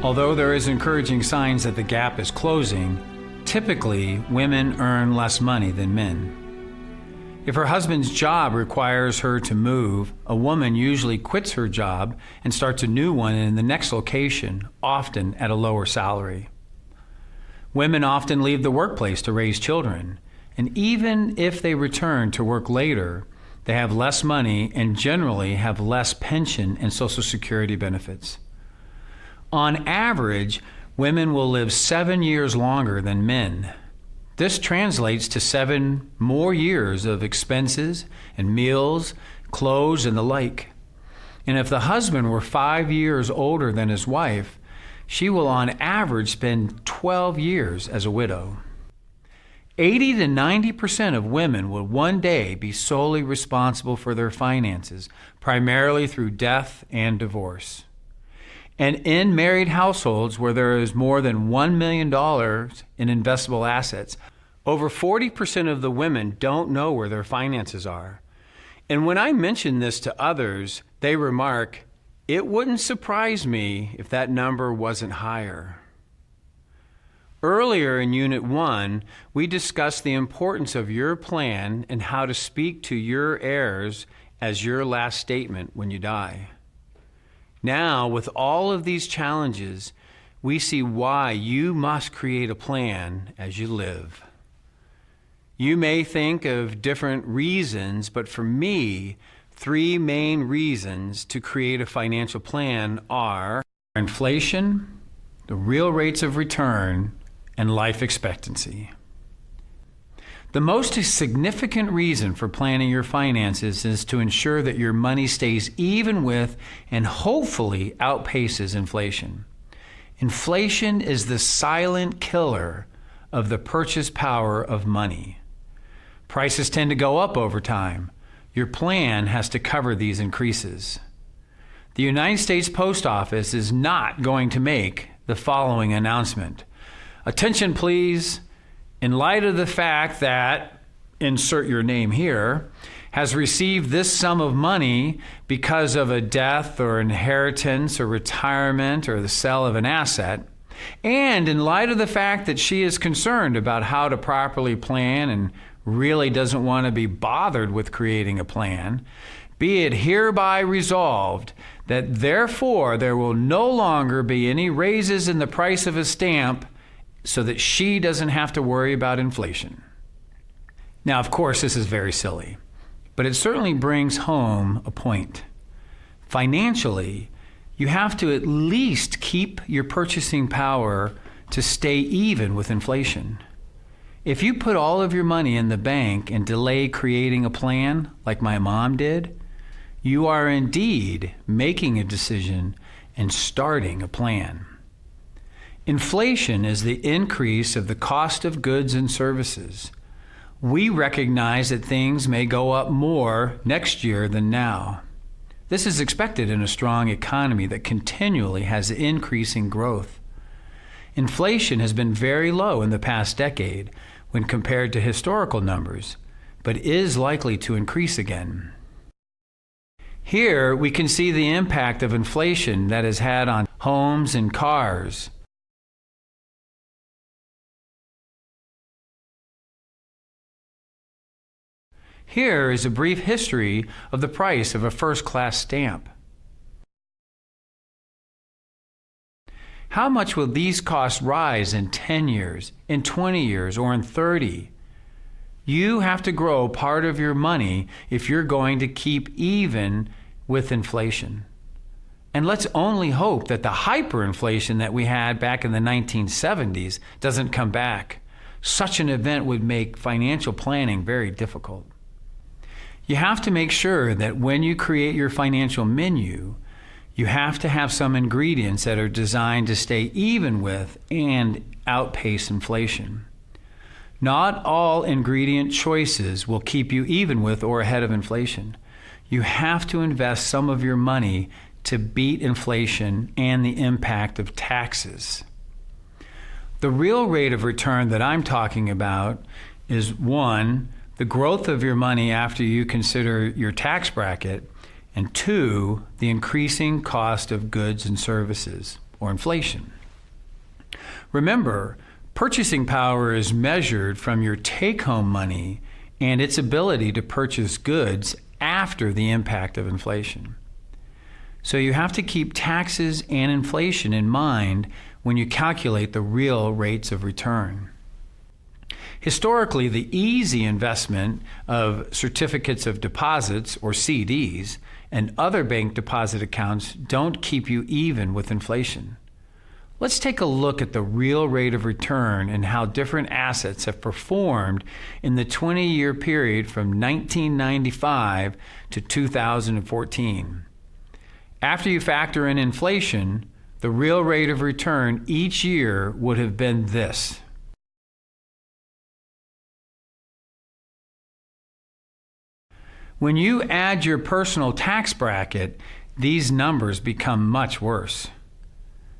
Although there is encouraging signs that the gap is closing, typically women earn less money than men. If her husband's job requires her to move, a woman usually quits her job and starts a new one in the next location, often at a lower salary. Women often leave the workplace to raise children, and even if they return to work later, they have less money and generally have less pension and Social Security benefits. On average, women will live 7 years longer than men. This translates to 7 more years of expenses and meals, clothes, and the like. And if the husband were 5 years older than his wife, she will on average spend 12 years as a widow. 80 to 90% of women will one day be solely responsible for their finances, primarily through death and divorce. And in married households where there is more than $1 million in investable assets, over 40% of the women don't know where their finances are. And when I mention this to others, they remark, "It wouldn't surprise me if that number wasn't higher." Earlier in Unit 1, we discussed the importance of your plan and how to speak to your heirs as your last statement when you die. Now, with all of these challenges, we see why you must create a plan as you live. You may think of different reasons, but for me, 3 main reasons to create a financial plan are inflation, the real rates of return, and life expectancy. The most significant reason for planning your finances is to ensure that your money stays even with and hopefully outpaces inflation. Inflation is the silent killer of the purchase power of money. Prices tend to go up over time. Your plan has to cover these increases. The United States Post Office is not going to make the following announcement. Attention, please. In light of the fact that, insert your name here, has received this sum of money because of a death or inheritance or retirement or the sale of an asset, and in light of the fact that she is concerned about how to properly plan and really doesn't want to be bothered with creating a plan, be it hereby resolved that therefore there will no longer be any raises in the price of a stamp so that she doesn't have to worry about inflation. Now, of course, this is very silly, but it certainly brings home a point. Financially, you have to at least keep your purchasing power to stay even with inflation. If you put all of your money in the bank and delay creating a plan, like my mom did, you are indeed making a decision and starting a plan. Inflation is the increase of the cost of goods and services. We recognize that things may go up more next year than now. This is expected in a strong economy that continually has increasing growth. Inflation has been very low in the past decade when compared to historical numbers, but is likely to increase again. Here we can see the impact of inflation that has had on homes and cars. Here is a brief history of the price of a first-class stamp. How much will these costs rise in 10 years, in 20 years, or in 30? You have to grow part of your money if you're going to keep even with inflation. And let's only hope that the hyperinflation that we had back in the 1970s doesn't come back. Such an event would make financial planning very difficult. You have to make sure that when you create your financial menu, you have to have some ingredients that are designed to stay even with and outpace inflation. Not all ingredient choices will keep you even with or ahead of inflation. You have to invest some of your money to beat inflation and the impact of taxes. The real rate of return that I'm talking about is 1, the growth of your money after you consider your tax bracket, and 2, the increasing cost of goods and services, or inflation. Remember, purchasing power is measured from your take-home money and its ability to purchase goods after the impact of inflation. So you have to keep taxes and inflation in mind when you calculate the real rates of return. Historically, the easy investment of certificates of deposits, or CDs, and other bank deposit accounts don't keep you even with inflation. Let's take a look at the real rate of return and how different assets have performed in the 20-year period from 1995 to 2014. After you factor in inflation, the real rate of return each year would have been this. When you add your personal tax bracket, these numbers become much worse.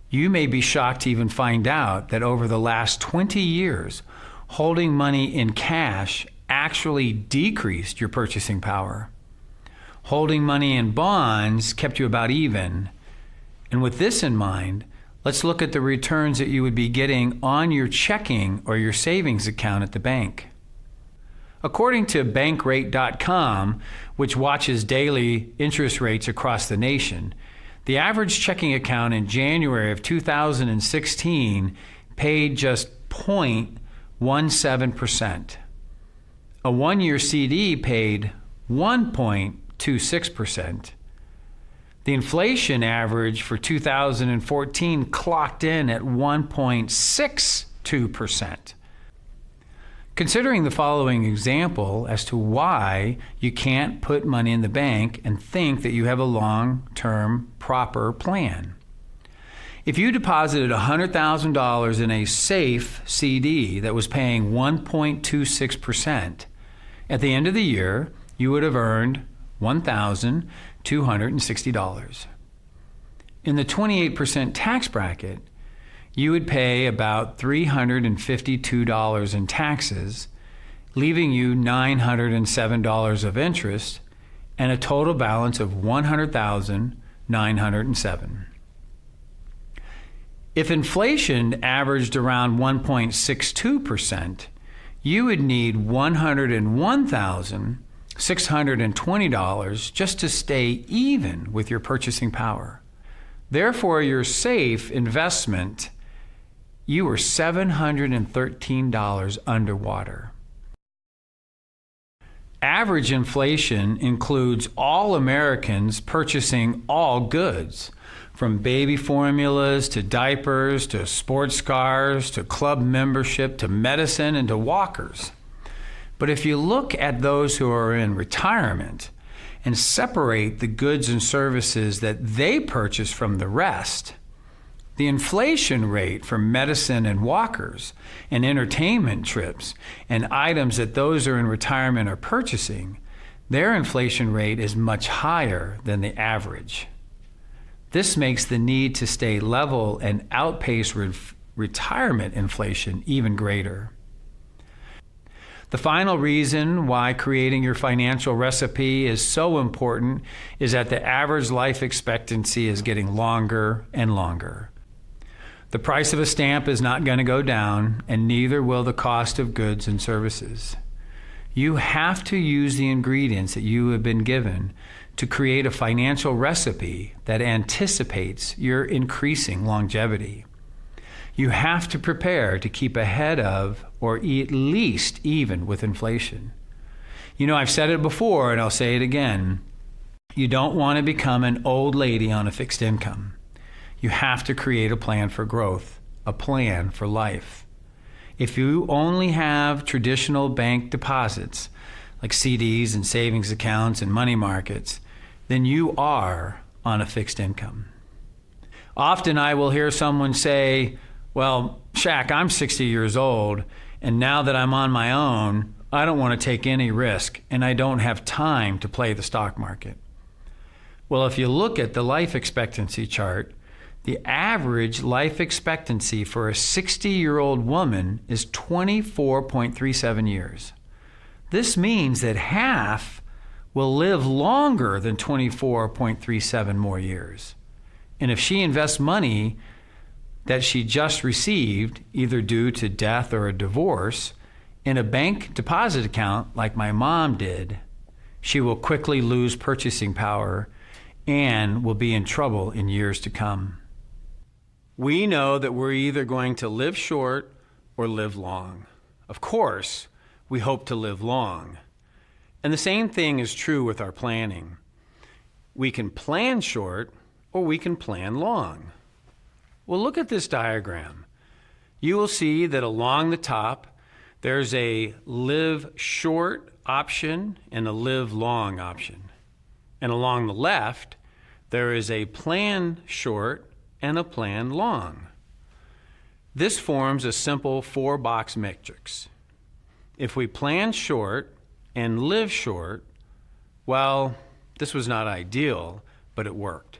You may be shocked to even find out that over the last 20 years, holding money in cash actually decreased your purchasing power. Holding money in bonds kept you about even. And with this in mind, let's look at the returns that you would be getting on your checking or your savings account at the bank. According to Bankrate.com, which watches daily interest rates across the nation, the average checking account in January of 2016 paid just 0.17%. A one-year CD paid 1.26%. The inflation average for 2014 clocked in at 1.62%. Considering the following example as to why you can't put money in the bank and think that you have a long-term proper plan. If you deposited $100,000 in a safe CD that was paying 1.26%, at the end of the year, you would have earned $1,260. In the 28% tax bracket, you would pay about $352 in taxes, leaving you $907 of interest and a total balance of $100,907. If inflation averaged around 1.62%, you would need $101,620 just to stay even with your purchasing power. Therefore, your safe investment, you were $713 underwater. Average inflation includes all Americans purchasing all goods, from baby formulas to diapers to sports cars to club membership to medicine and to walkers. But if you look at those who are in retirement and separate the goods and services that they purchase from the rest, the inflation rate for medicine and walkers and entertainment trips and items that those who are in retirement are purchasing, their inflation rate is much higher than the average. This makes the need to stay level and outpace retirement inflation even greater. The final reason why creating your financial recipe is so important is that the average life expectancy is getting longer and longer. The price of a stamp is not going to go down, and neither will the cost of goods and services. You have to use the ingredients that you have been given to create a financial recipe that anticipates your increasing longevity. You have to prepare to keep ahead of, or at least even with, inflation. You know, I've said it before and I'll say it again. You don't want to become an old lady on a fixed income. You have to create a plan for growth, a plan for life. If you only have traditional bank deposits, like CDs and savings accounts and money markets, then you are on a fixed income. Often I will hear someone say, well, Shaq, I'm 60 years old, and now that I'm on my own, I don't want to take any risk, and I don't have time to play the stock market. Well, if you look at the life expectancy chart, the average life expectancy for a 60-year-old woman is 24.37 years. This means that half will live longer than 24.37 more years. And if she invests money, that she just received, either due to death or a divorce, in a bank deposit account like my mom did, she will quickly lose purchasing power and will be in trouble in years to come. We know that we're either going to live short or live long. Of course, we hope to live long. And the same thing is true with our planning. We can plan short or we can plan long. Well, look at this diagram. You will see that along the top, there's a live short option and a live long option. And along the left, there is a plan short and a plan long. This forms a simple 4-box matrix. If we plan short and live short, well, this was not ideal, but it worked.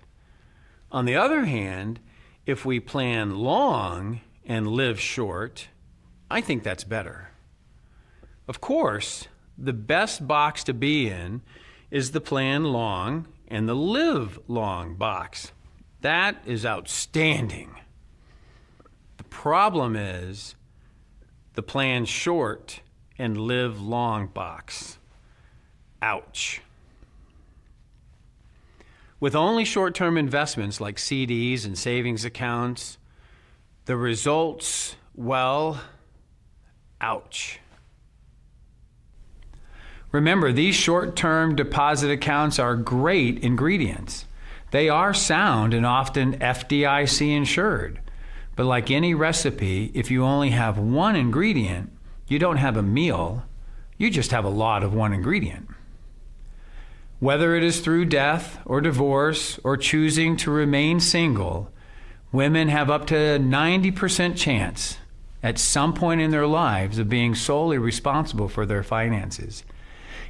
On the other hand, if we plan long and live short, I think that's better. Of course, the best box to be in is the plan long and the live long box. That is outstanding. The problem is the plan short and live long box. Ouch. With only short-term investments like CDs and savings accounts, the results, well, ouch. Remember, these short-term deposit accounts are great ingredients. They are sound and often FDIC insured. But like any recipe, if you only have one ingredient, you don't have a meal, you just have a lot of one ingredient. Whether it is through death or divorce or choosing to remain single, women have up to a 90% chance at some point in their lives of being solely responsible for their finances.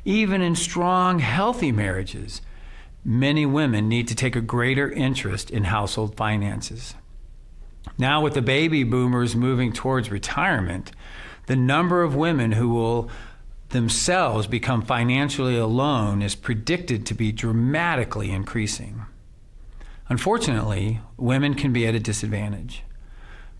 Even in strong, healthy marriages, many women need to take a greater interest in household finances. Now, with the baby boomers moving towards retirement, the number of women who will themselves become financially alone is predicted to be dramatically increasing. Unfortunately, women can be at a disadvantage.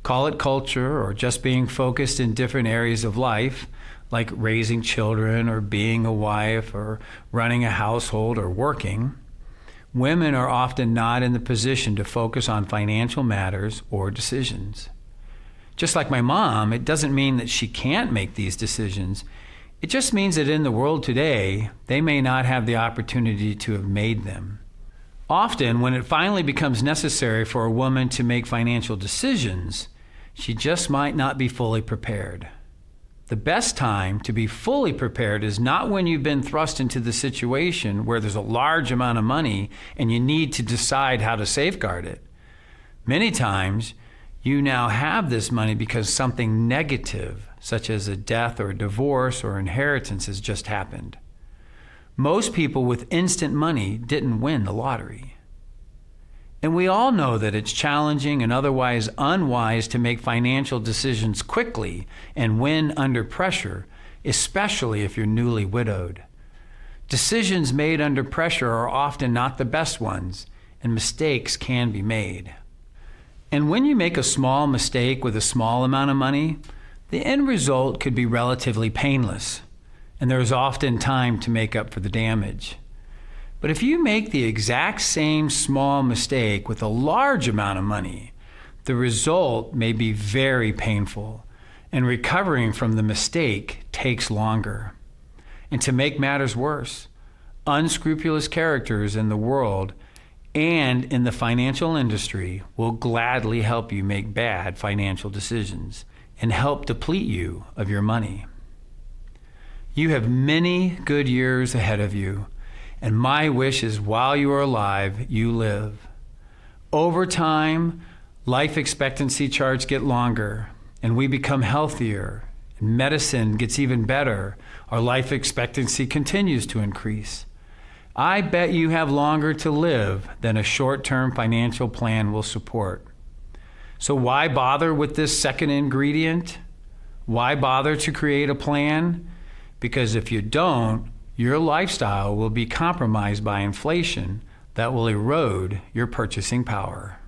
Call it culture or just being focused in different areas of life, like raising children or being a wife or running a household or working. Women are often not in the position to focus on financial matters or decisions. Just like my mom, it doesn't mean that she can't make these decisions. It just means that in the world today, they may not have the opportunity to have made them. Often, when it finally becomes necessary for a woman to make financial decisions, she just might not be fully prepared. The best time to be fully prepared is not when you've been thrust into the situation where there's a large amount of money and you need to decide how to safeguard it. Many times, you now have this money because something negative, such as a death or a divorce or inheritance, has just happened. Most people with instant money didn't win the lottery. And we all know that it's challenging and otherwise unwise to make financial decisions quickly and when under pressure, especially if you're newly widowed. Decisions made under pressure are often not the best ones, and mistakes can be made. And when you make a small mistake with a small amount of money, the end result could be relatively painless, and there is often time to make up for the damage. But if you make the exact same small mistake with a large amount of money, the result may be very painful, and recovering from the mistake takes longer. And to make matters worse, unscrupulous characters in the world and in the financial industry will gladly help you make bad financial decisions and help deplete you of your money. You have many good years ahead of you, and my wish is while you are alive, you live. Over time, life expectancy charts get longer, and we become healthier, and medicine gets even better. Our life expectancy continues to increase. I bet you have longer to live than a short-term financial plan will support. So why bother with this second ingredient? Why bother to create a plan? Because if you don't, your lifestyle will be compromised by inflation that will erode your purchasing power.